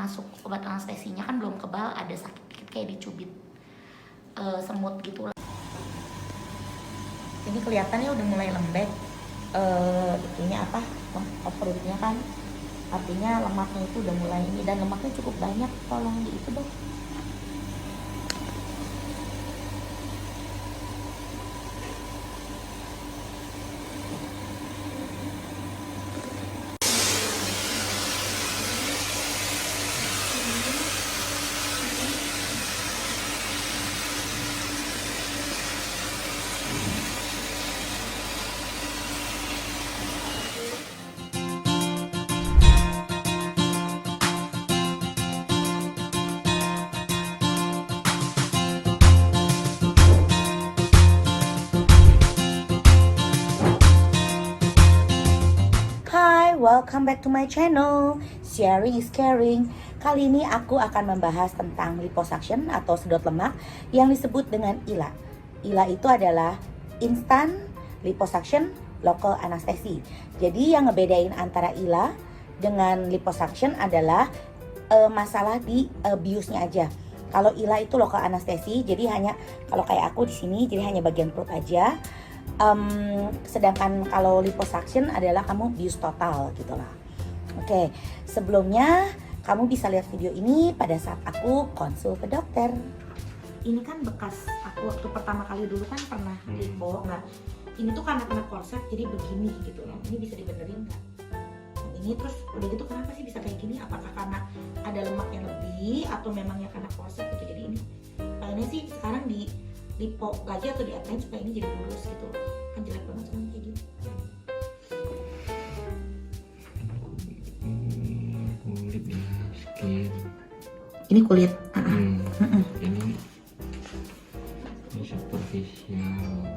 masuk obat anestesinya kan belum kebal, ada sakit dikit kayak dicubit semut gitu lah. Ini kelihatannya udah mulai lembek, itunya apa, perutnya kan, artinya lemaknya itu udah mulai ini, dan lemaknya cukup banyak, tolong di itu dong. Welcome back to my channel, Sharing is Caring. Kali ini aku akan membahas tentang liposuction atau sedot lemak yang disebut dengan ILA. ILA itu adalah Instant Liposuction Local Anesthesia. Jadi yang ngebedain antara ILA dengan liposuction adalah masalah di biusnya aja. Kalau ILA itu local anesthesia, jadi hanya kalau kayak aku di sini, jadi hanya bagian perut aja. Sedangkan kalau liposuction adalah kamu bius total gitu lah. Oke, sebelumnya kamu bisa lihat video ini pada saat aku konsul ke dokter. Ini kan bekas aku waktu pertama kali dulu kan pernah lipo. Nah, ini tuh karena kena korset jadi begini gitu loh. Ini bisa dibenerin nggak? Ini terus udah gitu kenapa sih bisa kayak gini? Apakah karena ada lemak yang lebih atau memangnya karena korset gitu? Jadi ini pengennya sih sekarang di lipo lagi atau diapain supaya ini jadi lurus gitu loh. Kan jelek banget sekarang kayak gini. Kulit ya, skin. Ini kulit. Ini superficial.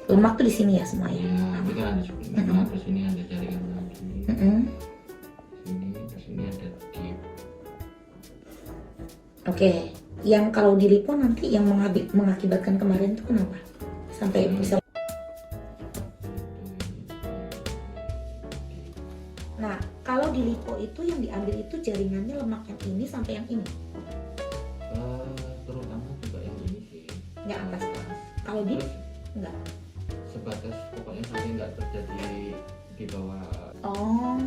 Lemak tuh di sini ya semuanya. Ya, tapi kan ada superficial. Terus ini ada jaringan lagi. Terus ini ada deep. Oke, yang kalau di lipo nanti yang mengakibatkan kemarin itu kenapa? Sampai bisa. Nah, kalau di lipo itu yang diambil itu jaringannya lemak yang ini sampai yang ini. Terutama juga yang ini sih. Nggak atas. Kalau di enggak. Sebatas pokoknya sampai nggak terjadi di bawah. Oh.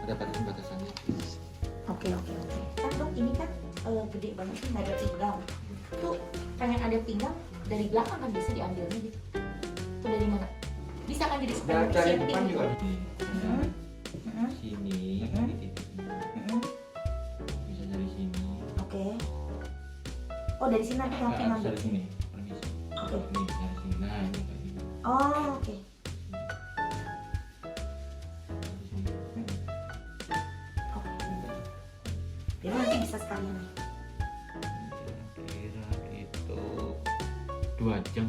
Ada batasan-batasannya. Oke. Kan dok ini kan gede banget sih, nggak ada pinggang. Tuh pengen ada pinggang dari belakang kan bisa diambilnya gitu. Tuh dari mana? Bisa kan jadi seperti Dari depan gitu. juga. Sini, di titiknya. Bisa dari sini. Oke. Oh dari sini nanti langsung Nah, ngambil. dari sini. Permisi. Oke. Ini dari sini. Nah, ini dari sini. Oh oke. Dari sini. Jadi nanti bisa sekalian nih. Kira itu 2 jam.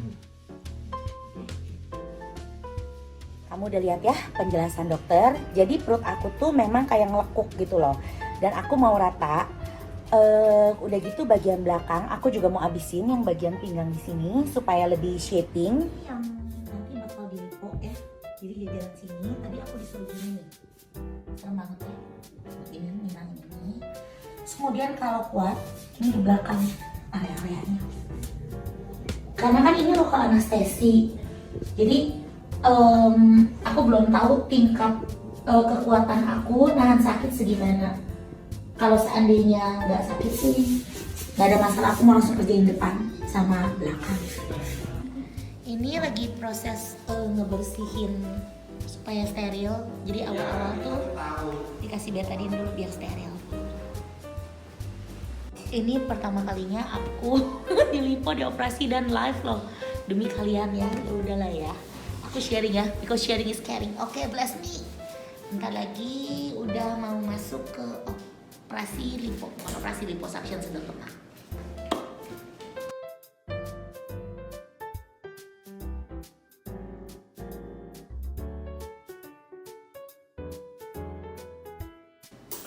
Kamu udah lihat ya penjelasan dokter. Jadi perut aku tuh memang kayak ngelekuk gitu loh. Dan aku mau rata. Udah gitu bagian belakang aku juga mau abisin yang bagian pinggang di sini supaya lebih shaping. Yang nanti bakal dilipo ya. Jadi jajaran sini tadi aku disuruh gini nih. Serem banget ya. Ini minang ini. Terus kemudian kalau kuat ini di belakang area-areanya. Karena kan ini lokal anestesi. Jadi aku belum tahu tingkat kekuatan aku nahan sakit segimana. Kalau seandainya nggak sakit sih nggak ada masalah, aku mau langsung kerjain depan sama belakang. Ini lagi proses ngebersihin supaya steril. Jadi awal-awal tuh dikasih betadine dulu biar steril. Ini pertama kalinya aku dilipo, dioperasi dan live loh demi kalian ya. Udahlah ya. Aku sharing ya, because sharing is caring. Oke, bless me. Bentar lagi udah mau masuk ke operasi lipo, bukan operasi liposuction sedot lemak.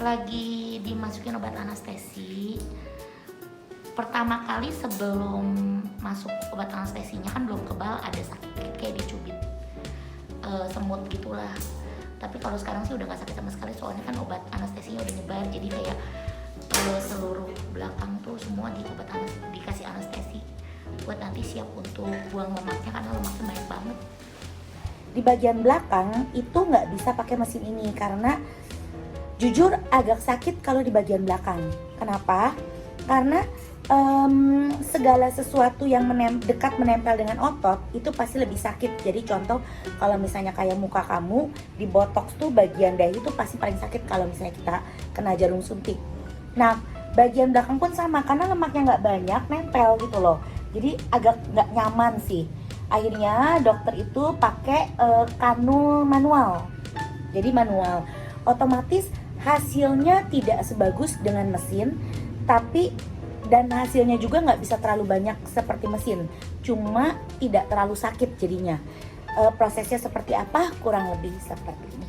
Lagi dimasukin obat anestesi. Pertama kali sebelum masuk obat anestesinya kan belum kebal, ada sakit dikit kayak dicubit semut gitulah. Tapi kalau sekarang sih udah nggak sakit sama sekali, soalnya kan obat anestesinya belakang tuh semua dikasih anestesi buat nanti siap untuk buang lemaknya karena lemaknya banyak banget. Di bagian belakang itu nggak bisa pakai mesin ini karena jujur agak sakit kalau di bagian belakang. Kenapa? Karena segala sesuatu yang dekat menempel dengan otot itu pasti lebih sakit. Jadi contoh kalau misalnya kayak muka kamu di botox tuh bagian dahi itu pasti paling sakit kalau misalnya kita kena jarum suntik. Nah bagian belakang pun sama karena lemaknya nggak banyak nempel gitu loh. Jadi agak nggak nyaman sih. Akhirnya dokter itu pakai kanul manual. Jadi manual, otomatis hasilnya tidak sebagus dengan mesin, tapi dan hasilnya juga nggak bisa terlalu banyak seperti mesin, cuma tidak terlalu sakit jadinya. Prosesnya seperti apa? Kurang lebih seperti ini.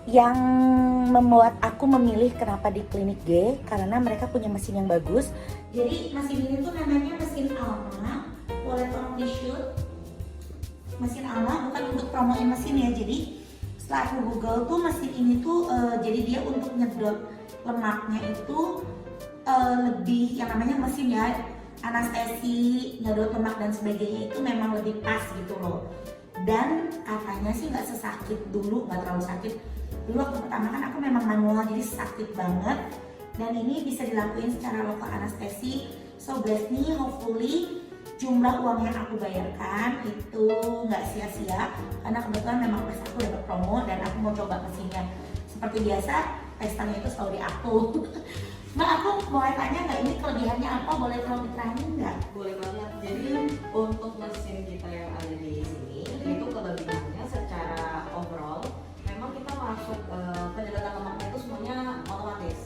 Yang membuat aku memilih kenapa di Klinik G karena mereka punya mesin yang bagus. Jadi mesin ini tuh namanya mesin Alma. Boleh tolong di shoot. Mesin Alma bukan untuk promoin mesin ya. Jadi setelah aku Google tuh mesin ini tuh jadi dia untuk nyedot lemaknya itu lebih yang namanya mesin ya, anestesi, nyedot lemak dan sebagainya itu memang lebih pas gitu loh. Dan katanya sih nggak sesakit dulu, nggak terlalu sakit. Dulu waktu pertama kan aku memang manual jadi sakit banget, dan ini bisa dilakuin secara lokal anestesi. So bless me, hopefully jumlah uang yang aku bayarkan itu nggak sia-sia karena kebetulan memang pas aku dapat promo dan aku mau coba mesinnya. Seperti biasa pestanya itu selalu di aku. Mbak, aku boleh tanya nggak ini kelebihannya apa? Boleh tolong diterangin nggak? Boleh banget. Jadi untuk mesin kita yang ada di sini itu kelebihannya secara overall memang kita masuk penyedotan lemaknya itu semuanya otomatis.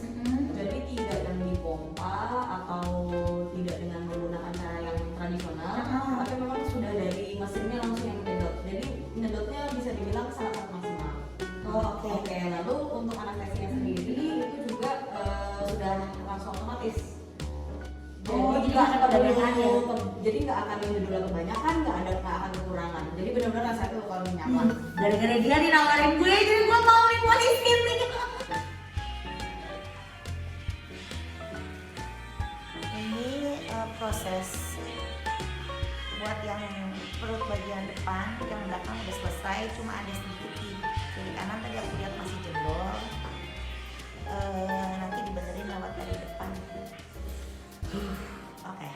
Jadi tidak yang dipompa atau tidak dengan menggunakan cara yang tradisional, tapi memang sudah dari mesinnya langsung yang menyedot. Jadi menyedotnya bisa dibilang sangat maksimal. Oh, Oke, lalu untuk anestesinya sendiri itu juga sudah langsung otomatis. Jadi nggak akan kebanyakan ya? Jadi nggak akan judulnya kebanyakan, nggak akan kekurangan. Jadi benar-benar rasanya bakal nyaman. Gara-gara dia dinawarin gue, jadi gue mau nih mesin nih. Ini proses buat yang perut bagian depan, yang belakang udah selesai, cuma ada sedikit di kiri kanan tadi aku lihat masih jebol. Nanti dibenerin lewat dari depan. Oke.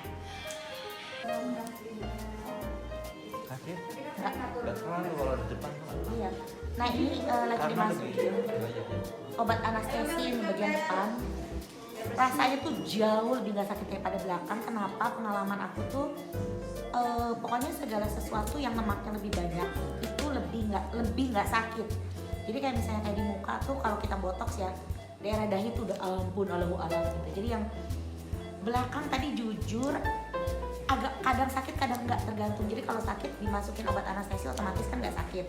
Sakit? Gak terlalu kalau di depan tuh. Iya. Nah ini lagi Karena dimasukin lebih obat anestesi di bagian depan. Rasanya tuh jauh lebih nggak sakit daripada belakang. Kenapa? Pengalaman aku tuh pokoknya segala sesuatu yang lemaknya lebih banyak itu lebih nggak sakit. Jadi kayak misalnya kayak di muka tuh kalau kita botox ya, daerah dahi tuh udah ampun Allahu alam gitu. Jadi yang belakang tadi jujur agak kadang sakit kadang nggak, tergantung. Jadi kalau sakit dimasukin obat anestesi otomatis kan nggak sakit,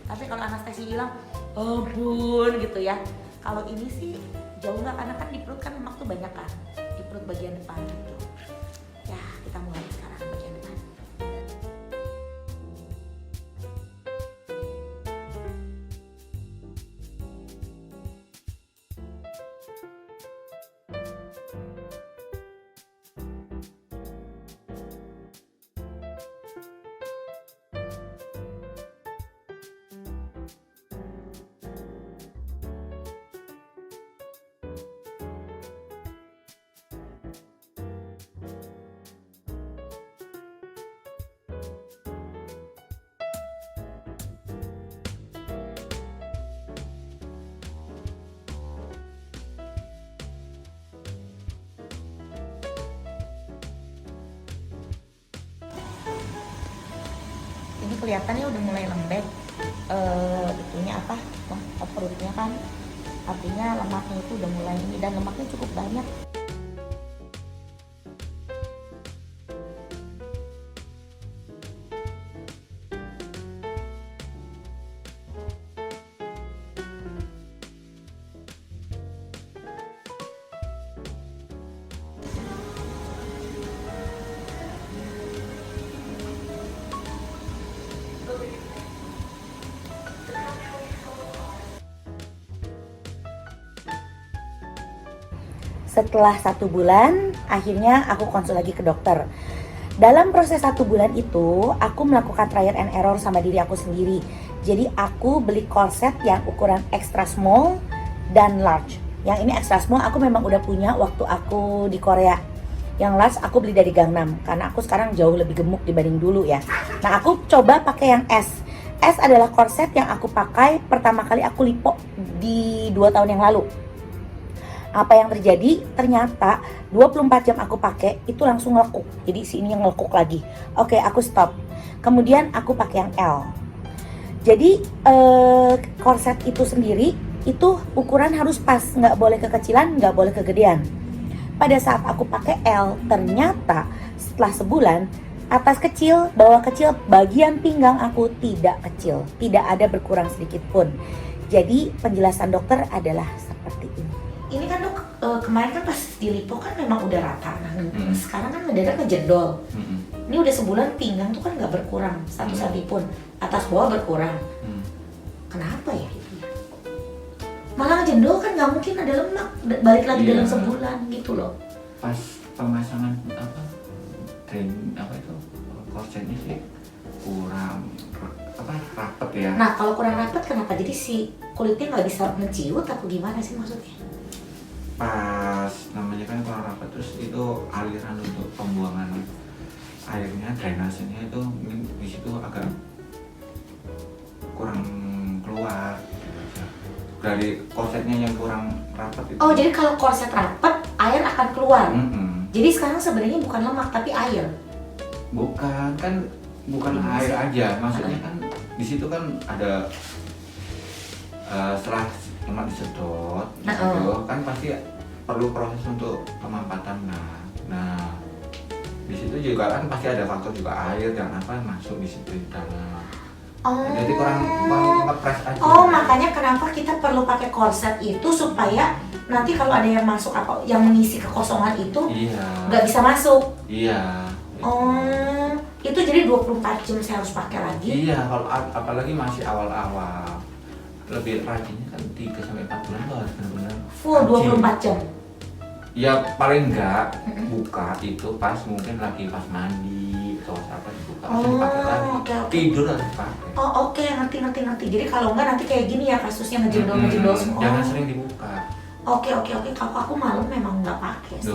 tapi kalau anestesi hilang ampun gitu ya. Kalau ini sih jauh nggak, karena kan di perut kan lemak tuh banyak kan, di perut bagian depan gitu ya. Kita mulai sekarang bagian depan. ini kelihatannya udah mulai lembek. Itunya apa? Perutnya kan, artinya lemaknya itu udah mulai ini, dan lemaknya cukup banyak. Setelah 1 bulan, akhirnya aku konsul lagi ke dokter. Dalam proses 1 bulan itu, aku melakukan trial and error sama diri aku sendiri. Jadi aku beli korset yang ukuran extra small dan large. Yang ini extra small aku memang udah punya waktu aku di Korea. Yang large aku beli dari Gangnam, karena aku sekarang jauh lebih gemuk dibanding dulu ya. Nah, aku coba pakai yang S. S adalah korset yang aku pakai pertama kali aku lipo di 2 tahun yang lalu. Apa yang terjadi? Ternyata 24 jam aku pakai itu langsung lekuk. Jadi sini yang lekuk lagi. Oke, aku stop. Kemudian aku pakai yang L. Jadi korset itu sendiri itu ukuran harus pas, nggak boleh kekecilan, nggak boleh kegedean. Pada saat aku pakai L, ternyata setelah sebulan atas kecil, bawah kecil, bagian pinggang aku tidak kecil, tidak ada berkurang sedikit pun. Jadi penjelasan dokter adalah seperti ini. Ini kan dok, kemarin kan pas di lipo kan memang udah rata, nah sekarang kan mendadak ngejendol. Ini udah sebulan pinggang tuh kan nggak berkurang satu senti pun, atas bawah berkurang. Kenapa ya gitu ya? Malah ngejendol kan nggak mungkin ada lemak, balik lagi dalam sebulan gitu loh. Pas pemasangan korsetnya sih kurang rapet ya. Nah kalau kurang rapet kenapa? Jadi si kulitnya nggak bisa menciut atau gimana sih maksudnya? Pas namanya kan kurang rapat, terus itu aliran untuk pembuangan airnya, drainasenya itu mungkin di situ agak kurang keluar dari korsetnya yang kurang rapat itu. Oh, jadi kalau korset rapat air akan keluar. Jadi sekarang sebenarnya bukan lemak tapi air. Bukan air aja, maksudnya kan di situ kan ada setelah lemak disedot, gitu, kan pasti perlu proses untuk pemampatan. Nah di situ juga kan pasti ada faktor juga air dan apa masuk di situ di dalam. Jadi kurang ngepres aja. Oh, makanya kenapa kita perlu pakai korset itu supaya nanti kalau ada yang masuk apa yang mengisi kekosongan itu nggak bisa masuk. Iya. Oh, itu jadi 24 jam saya harus pakai lagi. Iya, kalau apalagi masih awal-awal. Lebih rajinnya kan 3-4 bulan tuh harus benar-benar full 24 jam. Ya paling enggak buka itu pas mungkin lagi pas mandi atau apa dibuka, pakai lagi. Tidur harus pakai. Oh oke, ngerti. Jadi kalau enggak nanti kayak gini ya kasusnya ngejendol semua. Jangan sering dibuka. Oke. Kalau aku malam memang nggak pakai sih.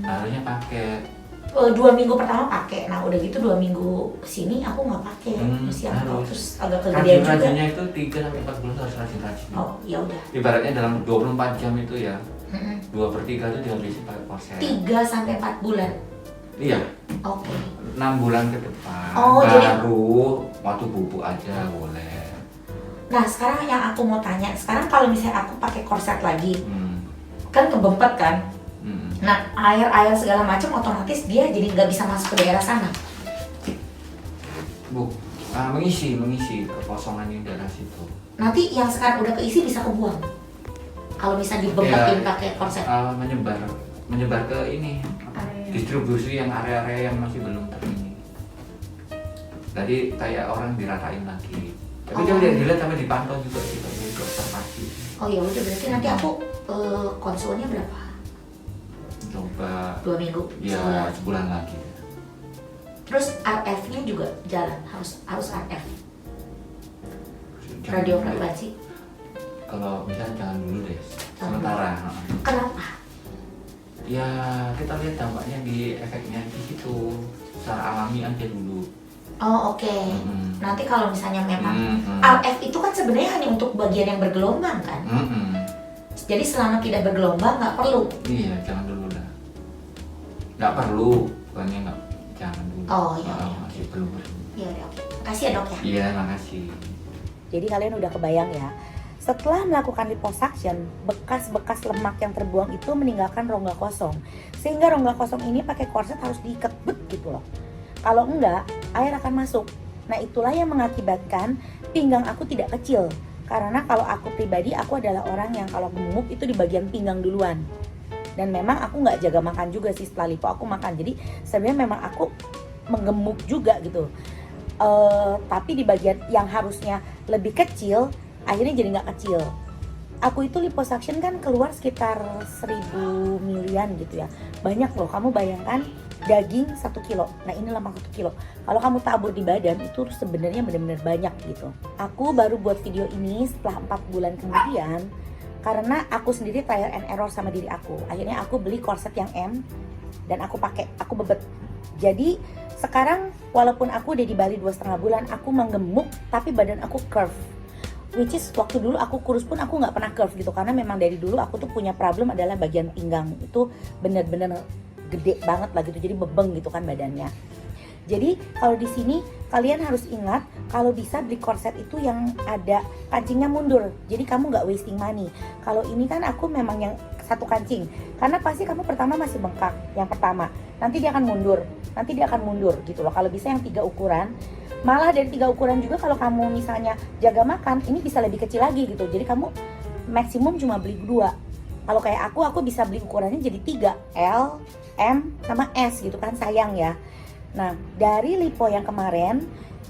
Harusnya pakai. 2 minggu pertama pakai, nah udah gitu 2 minggu kesini aku nggak pakai, terus agak kegedean juga. Rajinnya itu 3-4 bulan harus rajin. Oh ya udah. Ibaratnya dalam 24 jam itu ya, 2/3 itu dihabisi pakai korset. 3-4 bulan. Iya. Oke. 6 bulan ke depan. Baru waktu bubuk aja boleh. Nah sekarang yang aku mau tanya, sekarang kalau misalnya aku pakai korset lagi, kan kebempet kan? Nah air segala macam otomatis dia jadi nggak bisa masuk ke daerah sana. Mengisi kekosongan di daerah situ. Nanti yang sekarang udah keisi bisa kebuang. Kalau misalnya dibempetin pakai korset. Menyebar ke ini distribusi yang area-area yang masih belum terini. Jadi kayak orang diratain lagi. Tapi coba dilihat sampai dipantau juga di observasi. Oh ya udah, berarti nanti aku konsulnya berapa? Coba 2 minggu. Ya sebulan lagi. Terus RF-nya juga jalan, harus RF. Radio frekuensi. Kalau misalnya jangan dulu deh. Sementara. Kenapa? Ya kita lihat dampaknya di efeknya di situ. Secara alami aja dulu. Oh oke. Nanti kalau misalnya memang RF itu kan sebenarnya hanya untuk bagian yang bergelombang kan? Jadi selama tidak bergelombang nggak perlu. Iya, jangan dulu dah. Nggak perlu, bukannya jangan dulu. Oh iya. Masih belum. Iya oke. Makasih ya dok ya. Iya, makasih. Jadi kalian udah kebayang ya, setelah melakukan liposuction, bekas-bekas lemak yang terbuang itu meninggalkan rongga kosong. Sehingga rongga kosong ini pakai korset harus diikat gitu loh. Kalau enggak, air akan masuk. Nah itulah yang mengakibatkan pinggang aku tidak kecil. Karena kalau aku pribadi, aku adalah orang yang kalau gemuk itu di bagian pinggang duluan. Dan memang aku nggak jaga makan juga sih setelah lipo, aku makan. Jadi sebenarnya memang aku menggemuk juga gitu. Tapi di bagian yang harusnya lebih kecil, akhirnya jadi nggak kecil. Aku itu liposuction kan keluar sekitar 1000 milian gitu ya. Banyak loh, kamu bayangkan daging 1 kilo. Nah ini lemak 1 kilo. Kalau kamu tabur di badan itu sebenarnya benar-benar banyak gitu. Aku baru buat video ini setelah 4 bulan kemudian. Karena aku sendiri trial and error sama diri aku. Akhirnya aku beli korset yang M dan aku pakai, aku bebet. Jadi sekarang walaupun aku udah di Bali 2,5 bulan, aku menggemuk tapi badan aku curve. Which is waktu dulu aku kurus pun aku nggak pernah curve gitu, karena memang dari dulu aku tuh punya problem adalah bagian pinggang itu bener-bener gede banget lah gitu, jadi bebeng gitu kan badannya. Jadi kalau di sini kalian harus ingat kalau bisa beli korset itu yang ada kancingnya mundur. Jadi kamu nggak wasting money. Kalau ini kan aku memang yang satu kancing. Karena pasti kamu pertama masih bengkak yang pertama. Nanti dia akan mundur. Nanti dia akan mundur gitu loh. Kalau bisa yang 3 ukuran. Malah dari 3 ukuran juga kalau kamu misalnya jaga makan, ini bisa lebih kecil lagi gitu. Jadi kamu maksimum cuma beli 2. Kalau kayak aku bisa beli ukurannya jadi 3, L, M, sama S gitu kan, sayang ya. Nah, dari lipo yang kemarin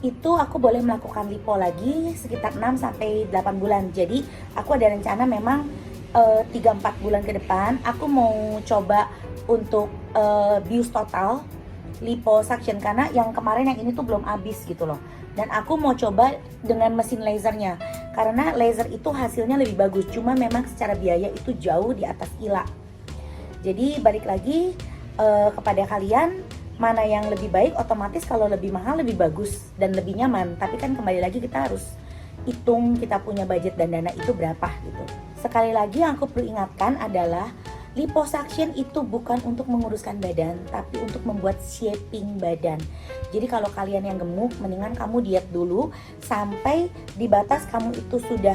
itu aku boleh melakukan lipo lagi sekitar 6 sampai 8 bulan. Jadi aku ada rencana memang 3-4 bulan ke depan aku mau coba untuk bius total liposuction, karena yang kemarin yang ini tuh belum habis gitu loh. Dan aku mau coba dengan mesin lasernya, karena laser itu hasilnya lebih bagus, cuma memang secara biaya itu jauh di atas gila. Jadi balik lagi kepada kalian, mana yang lebih baik, otomatis kalau lebih mahal lebih bagus dan lebih nyaman. Tapi kan kembali lagi kita harus hitung kita punya budget dan dana itu berapa gitu. Sekali lagi yang aku perlu ingatkan adalah liposuction itu bukan untuk menguruskan badan, tapi untuk membuat shaping badan. Jadi kalau kalian yang gemuk, mendingan kamu diet dulu sampai di batas kamu itu sudah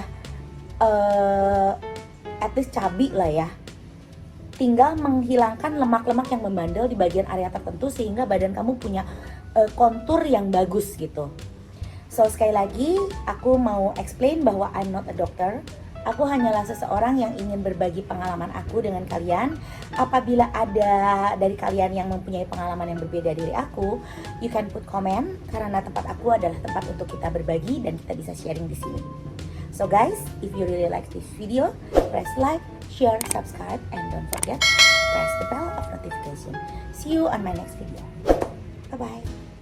at least cabi lah ya. Tinggal menghilangkan lemak-lemak yang membandel di bagian area tertentu sehingga badan kamu punya kontur yang bagus gitu. So sekali lagi aku mau explain bahwa I'm not a doctor. Aku hanyalah seseorang yang ingin berbagi pengalaman aku dengan kalian. Apabila ada dari kalian yang mempunyai pengalaman yang berbeda dari aku, you can put comment, karena tempat aku adalah tempat untuk kita berbagi dan kita bisa sharing di sini. So guys, if you really like this video, press like, share, subscribe, and don't forget press the bell of notification. See you on my next video. Bye bye.